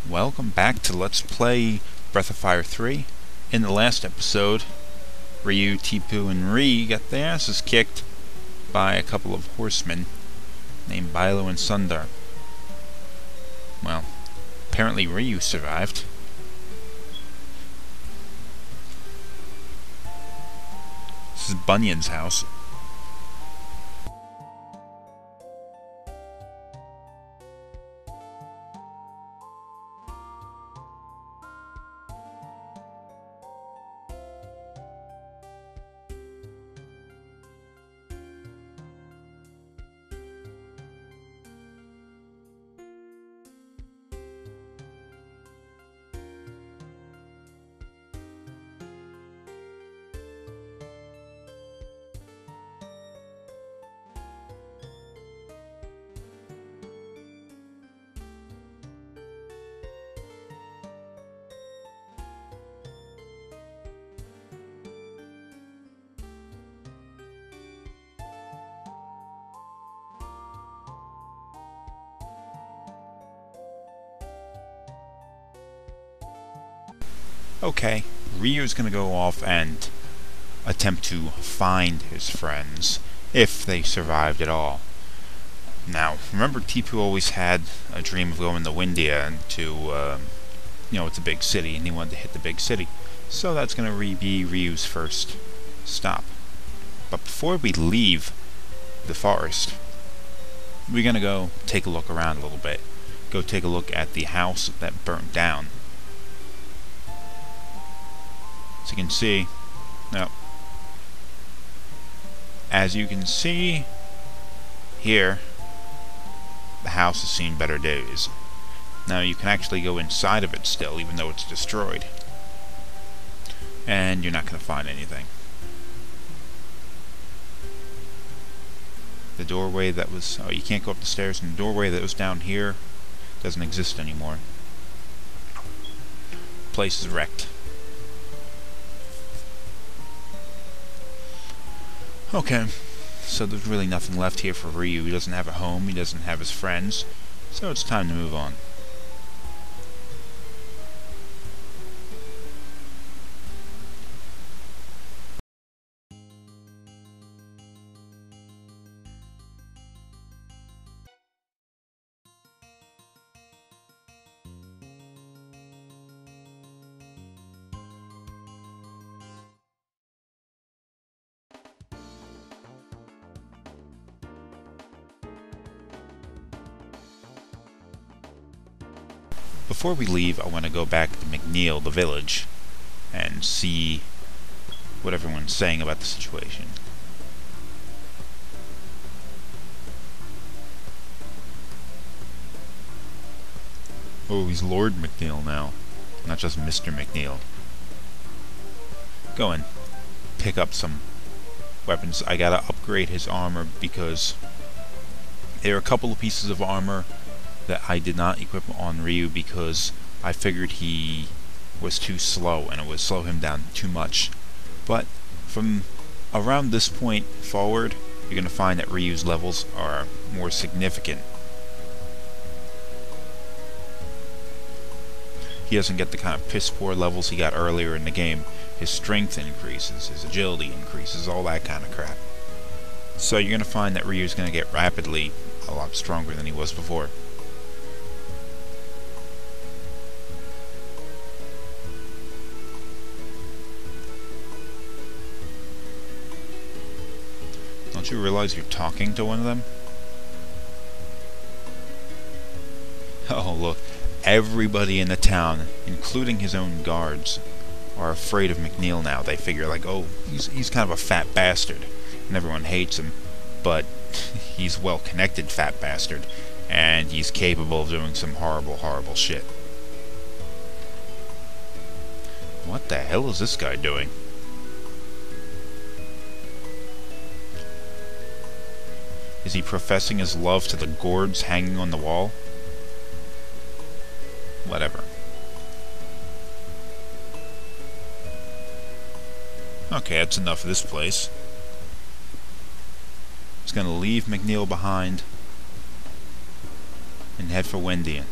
Welcome back to Let's Play Breath of Fire 3. In the last episode, Rei, Teepo, and Rei got their asses kicked by a couple of horsemen named Bilo and Sundar. Well, apparently Rei survived. This is Bunyan's house. Okay, Ryu's gonna go off and attempt to find his friends, if they survived at all. Now, remember Teepo always had a dream of going to Wyndia and to, it's a big city, and he wanted to hit the big city. So that's gonna be Ryu's first stop. But before we leave the forest, we're gonna go take a look around a little bit. Go take a look at the house that burnt down. As you can see, as you can see here, the house has seen better days. Now you can actually go inside of it still, even though it's destroyed. And you're not going to find anything. The doorway that was... you can't go up the stairs, and the doorway that was down here doesn't exist anymore. The place is wrecked. Okay, so there's really nothing left here for Ryu. He doesn't have a home, he doesn't have his friends, so it's time to move on. Before we leave, I want to go back to McNeil, the village, and see what everyone's saying about the situation. Oh, he's Lord McNeil now, not just Mr. McNeil. Go and pick up some weapons. I gotta upgrade his armor because there are a couple of pieces of armor that I did not equip on Ryu because I figured he was too slow and it would slow him down too much. But from around this point forward, you're going to find that Ryu's levels are more significant. He doesn't get the kind of piss poor levels he got earlier in the game. His strength increases, his agility increases, all that kind of crap. So you're going to find that Ryu's going to get rapidly a lot stronger than he was before. Don't you realize you're talking to one of them? Oh, look. Everybody in the town, including his own guards, are afraid of McNeil now. They figure, like, oh, he's kind of a fat bastard, and everyone hates him. But he's well-connected fat bastard, and he's capable of doing some horrible, horrible shit. What the hell is this guy doing? Is he professing his love to the gourds hanging on the wall? Whatever. Okay, that's enough of this place. He's gonna leave McNeil behind and head for Wyndia.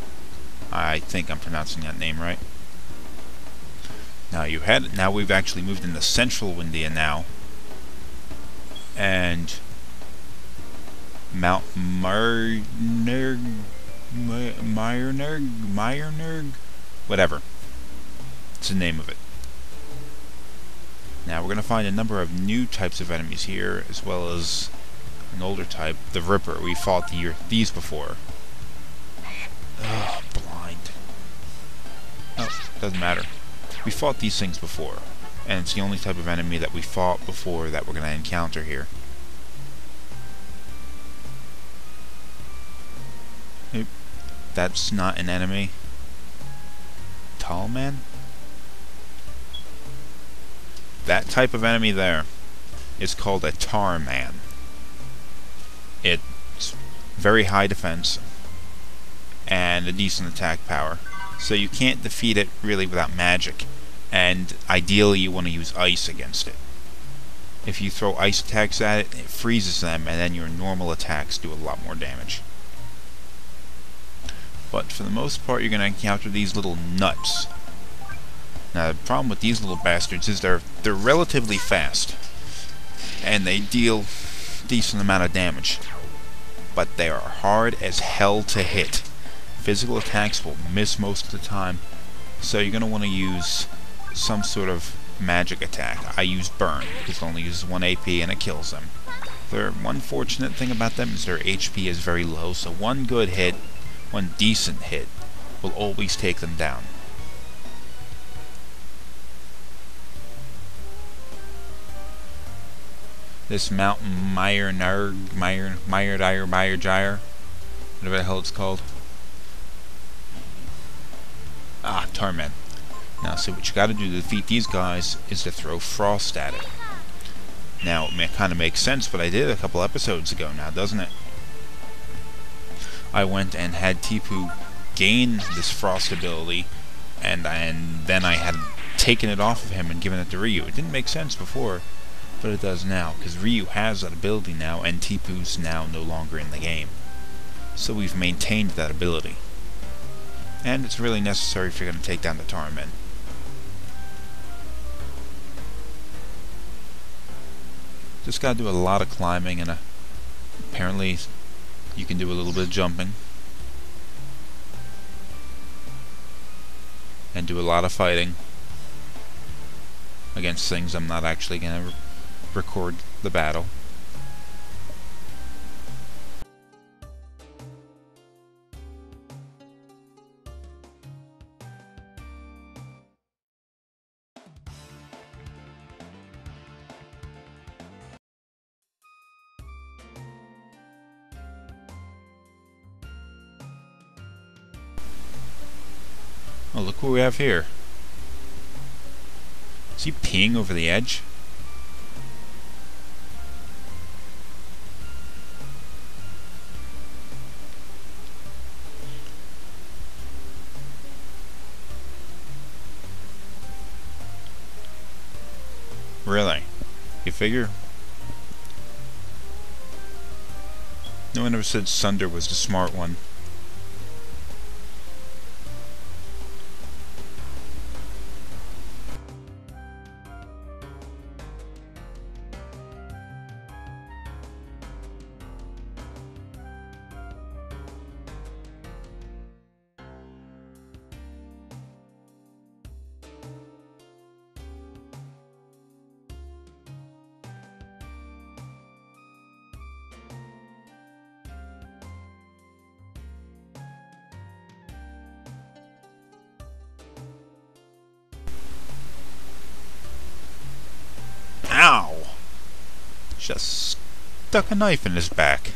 I think I'm pronouncing that name right. Now we've actually moved into central Wyndia now. And Mount Myrnerg, whatever. It's the name of it. Now we're going to find a number of new types of enemies here, as well as an older type, the Ripper. We fought these before. Ugh, blind. Oh, doesn't matter. We fought these things before, and it's the only type of enemy that we fought before that we're going to encounter here. Nope. That's not an enemy. Tall man? That type of enemy there is called a tar man. It's very high defense and a decent attack power, so you can't defeat it really without magic, and ideally you want to use ice against it. If you throw ice attacks at it, it freezes them, and then your normal attacks do a lot more damage. But for the most part, you're going to encounter these little nuts. Now, the problem with these little bastards is they're relatively fast, and they deal a decent amount of damage, but they are hard as hell to hit. Physical attacks will miss most of the time, so you're going to want to use some sort of magic attack. I use Burn, because it only uses 1 AP and it kills them. One fortunate thing about them is their HP is very low, so one good hit, one decent hit, will always take them down. This Mount Myrnerg, whatever the hell it's called. Ah, Tarman. Now, see, what you gotta do to defeat these guys is to throw frost at it. Now, it kind of makes sense, but I did it a couple episodes ago now, doesn't it? I went and had Teepo gain this frost ability, and then I had taken it off of him and given it to Ryu. It didn't make sense before, but it does now, because Ryu has that ability now, and Teepo's now no longer in the game. So we've maintained that ability. And it's really necessary if you're going to take down the Tarman. Just got to do a lot of climbing, and apparently you can do a little bit of jumping. And do a lot of fighting against things I'm not actually going to record the battle. Oh, look what we have here. Is he peeing over the edge? Really? You figure? No one ever said Sunder was the smart one. Ow! Just stuck a knife in his back.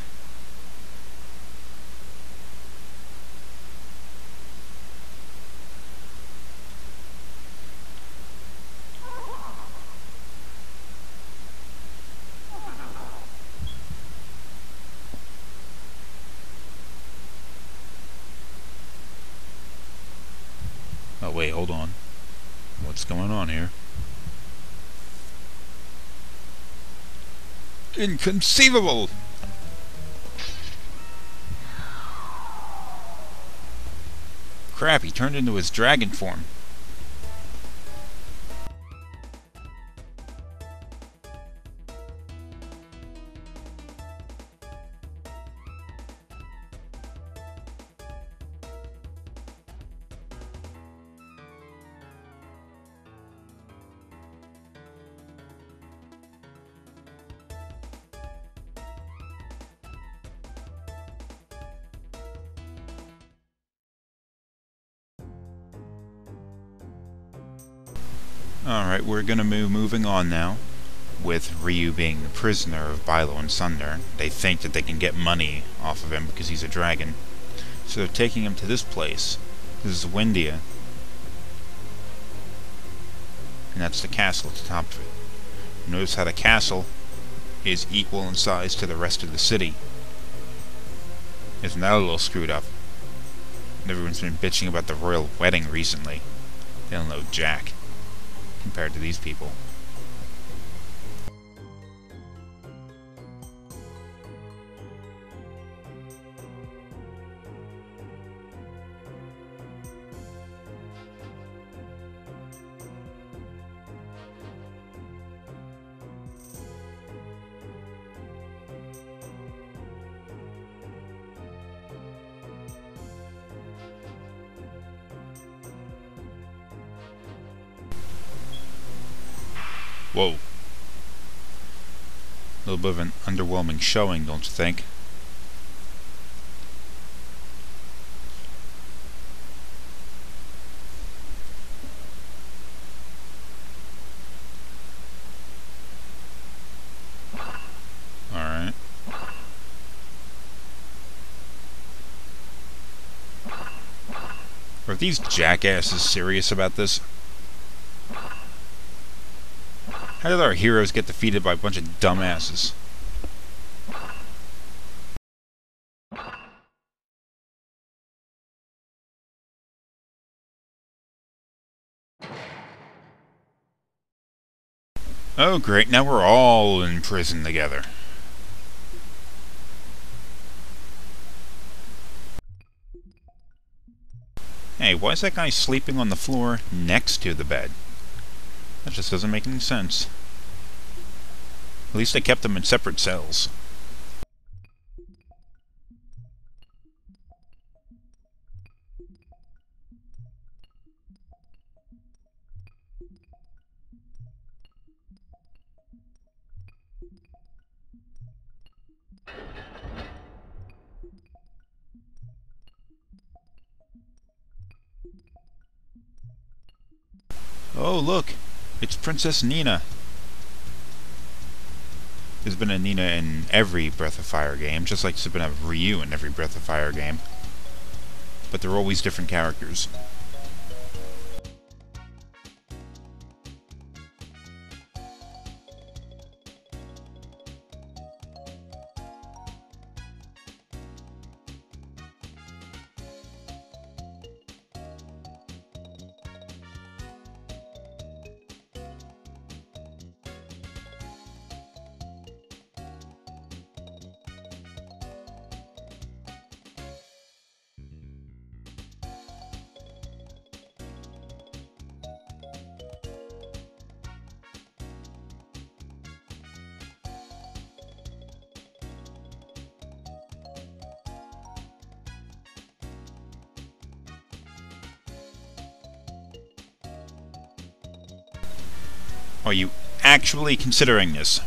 Oh wait, hold on. What's going on here? Inconceivable! crap, he turned into his dragon form. Alright, we're gonna moving on now. With Ryu being the prisoner of Bilo and Sunder, they think that they can get money off of him because he's a dragon. So they're taking him to this place. This is Wyndia. And that's the castle at the top of it. Notice how the castle is equal in size to the rest of the city. Isn't that a little screwed up? Everyone's been bitching about the royal wedding recently. They don't know jack compared to these people. Whoa. A little bit of an underwhelming showing, don't you think? Alright. Are these jackasses serious about this? How did our heroes get defeated by a bunch of dumbasses? Oh great, now we're all in prison together. Hey, why is that guy sleeping on the floor next to the bed? That just doesn't make any sense. At least they kept them in separate cells. Oh look! It's Princess Nina! There's been a Nina in every Breath of Fire game, just like there's been a Ryu in every Breath of Fire game. But they're always different characters. Are you actually considering this?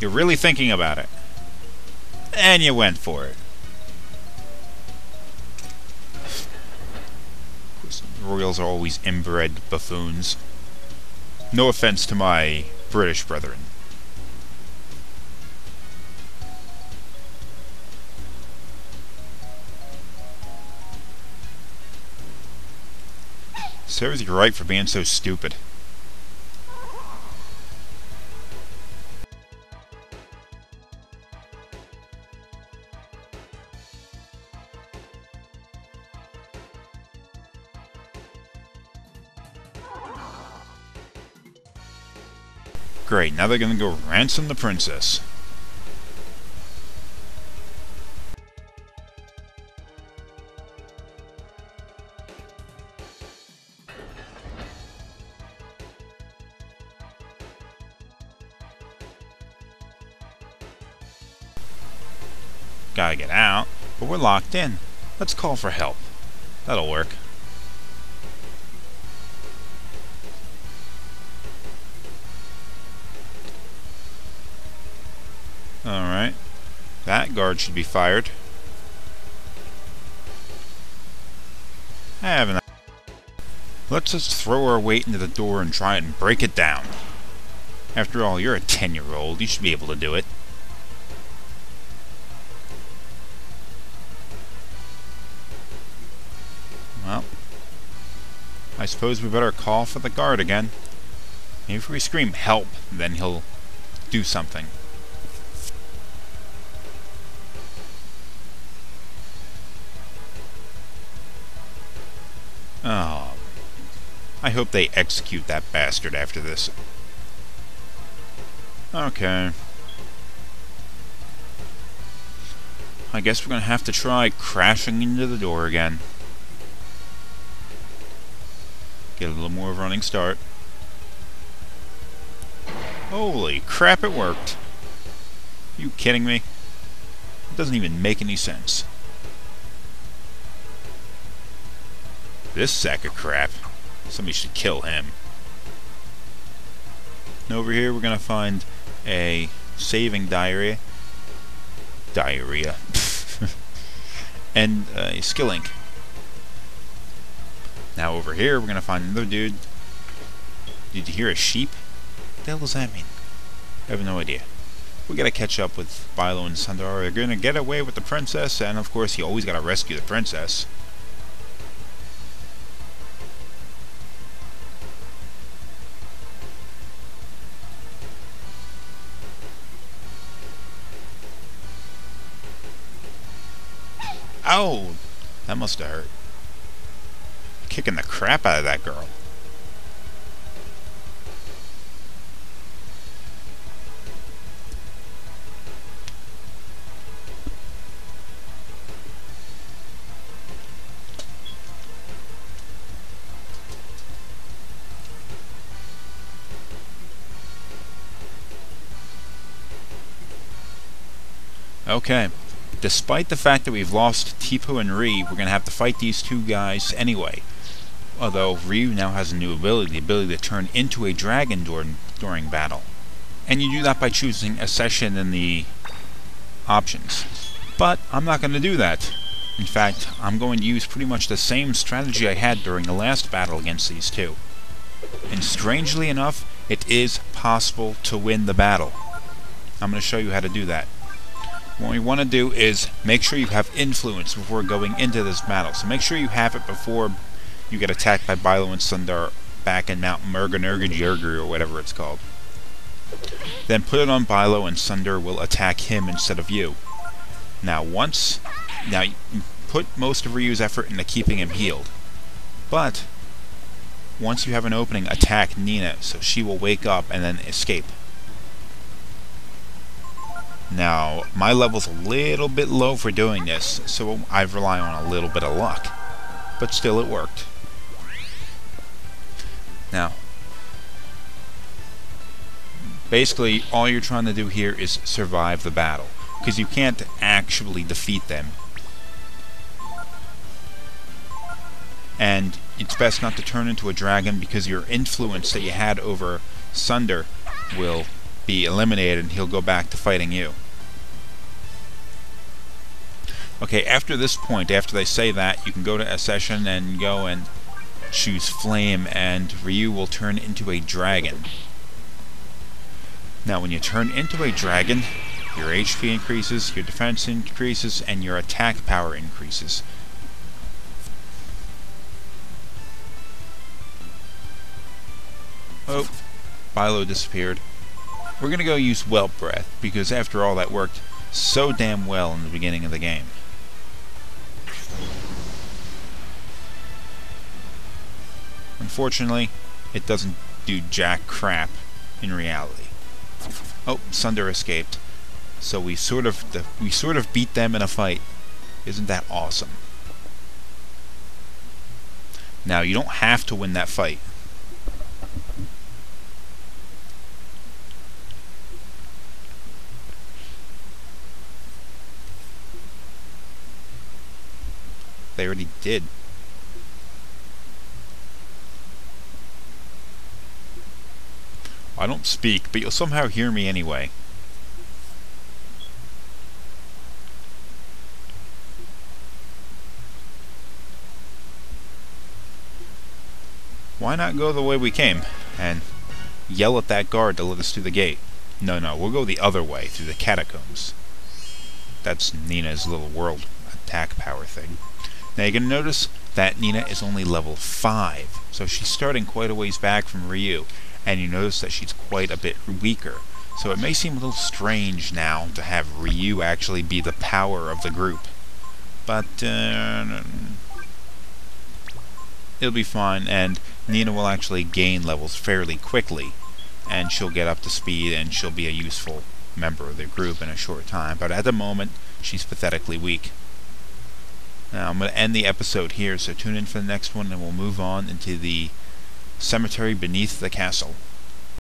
You're really thinking about it. And you went for it. Royals are always inbred buffoons. No offense to my British brethren. Serves you right for being so stupid. Great, now they're gonna go ransom the princess. gotta get out, but we're locked in. Let's call for help. That'll work. Alright. That guard should be fired. I have an idea. Let's just throw our weight into the door and try and break it down. After all, you're a 10-year-old. You should be able to do it. Well, I suppose we better call for the guard again. Maybe if we scream help, then he'll do something. Oh, I hope they execute that bastard after this. Okay. I guess we're gonna have to try crashing into the door again. Get a little more of a running start. Holy crap, it worked. You kidding me? It doesn't even make any sense. This sack of crap. Somebody should kill him. And over here we're gonna find a saving diarrhea. And a skill ink. Now over here we're gonna find another dude. Did you hear a sheep? What the hell does that mean? I have no idea. We gotta catch up with Bilo and Sundar. They're gonna get away with the princess, and of course you always gotta rescue the princess. Oh! That must have hurt. Kicking the crap out of that girl. Okay. Despite the fact that we've lost Teepo and Rei, we're going to have to fight these two guys anyway. Although Ryu now has a new ability, the ability to turn into a dragon during battle. And you do that by choosing a session in the options. But I'm not going to do that. In fact, I'm going to use pretty much the same strategy I had during the last battle against these two. And strangely enough, it is possible to win the battle. I'm going to show you how to do that. What we want to do is make sure you have influence before going into this battle. So make sure you have it before you get attacked by Bilo and Sundar back in Mount Murganurgajurgur or whatever it's called. Then put it on Bilo and Sundar will attack him instead of you. Now you put most of Ryu's effort into keeping him healed. But once you have an opening, attack Nina so she will wake up and then escape. Now, my level's a little bit low for doing this, so I rely on a little bit of luck. But still, it worked. Now, basically, all you're trying to do here is survive the battle, because you can't actually defeat them. And it's best not to turn into a dragon, because your influence that you had over Sundar will be eliminated and he'll go back to fighting you. Okay, after this point, after they say that, you can go to a session and go and choose Flame, and Ryu will turn into a dragon. Now, when you turn into a dragon, your HP increases, your defense increases, and your attack power increases. Oh, Bilo disappeared. We're going to go use Whelp Breath, because after all that worked so damn well in the beginning of the game. Unfortunately, it doesn't do jack crap in reality. Oh, Sundar escaped. So we sort of beat them in a fight. Isn't that awesome? Now, you don't have to win that fight. did. I don't speak, but you'll somehow hear me anyway. Why not go the way we came and yell at that guard to let us through the gate? No, we'll go the other way, through the catacombs. That's Nina's little world attack power thing. Now you're going to notice that Nina is only level 5, so she's starting quite a ways back from Ryu, and you notice that she's quite a bit weaker. So it may seem a little strange now to have Ryu actually be the power of the group. But it'll be fine, and Nina will actually gain levels fairly quickly, and she'll get up to speed, and she'll be a useful member of the group in a short time. But at the moment, she's pathetically weak. Now, I'm going to end the episode here, so tune in for the next one, and we'll move on into the cemetery beneath the castle.